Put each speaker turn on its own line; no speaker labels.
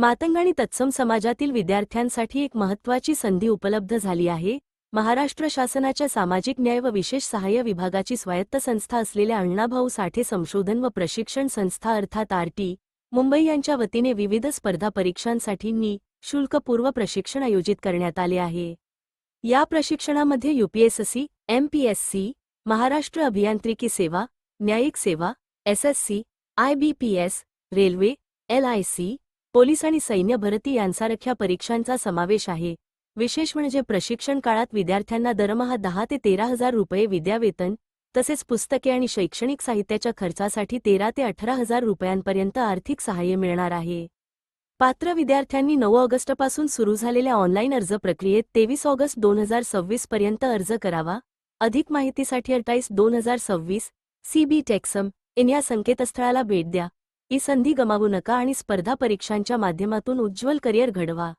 मातंग आणि तत्सम समाजातील विद्यार्थ्यांसाठी एक महत्त्वाची संधी उपलब्ध झाली आहे. महाराष्ट्र शासनाच्या सामाजिक न्याय व विशेष सहाय्य विभागाची स्वायत्त संस्था असलेल्या अण्णाभाऊ साठे संशोधन व प्रशिक्षण संस्था अर्थात आरटी मुंबई यांच्या वतीने विविध स्पर्धा परीक्षांसाठी निःशुल्क पूर्व प्रशिक्षण आयोजित करण्यात आले आहे. या प्रशिक्षणामध्ये यूपीएससी, एमपीएससी, महाराष्ट्र अभियांत्रिकी सेवा, न्यायिक सेवा, SSC, IBPS, railway, LIC, police आणि सैन्य भरती यांसारख्या परीक्षांचा समावेश आहे. विशेष म्हणजे प्रशिक्षण काळात विद्यार्थ्यांना दरमहा 10 ते 13,000 रुपये विद्यावेतन तसेच पुस्तके आणि शैक्षणिक साहित्याच्या खर्चासाठी 13 ते 18,000 रुपयांपर्यंत आर्थिक सहाय्य मिळणार आहे. पात्र विद्यार्थ्यांनी 9 ऑगस्टपासून सुरू झालेल्या ऑनलाईन अर्ज प्रक्रियेत 23 ऑगस्ट 2026 पर्यंत अर्ज करावा. अधिक माहितीसाठी 28/2026 cbtexam या संकेतस्थळाला भेट द्या. ही संधी गमावू नका आणि स्पर्धा परीक्षांच्या माध्यमातून उज्ज्वल करिअर घडवा.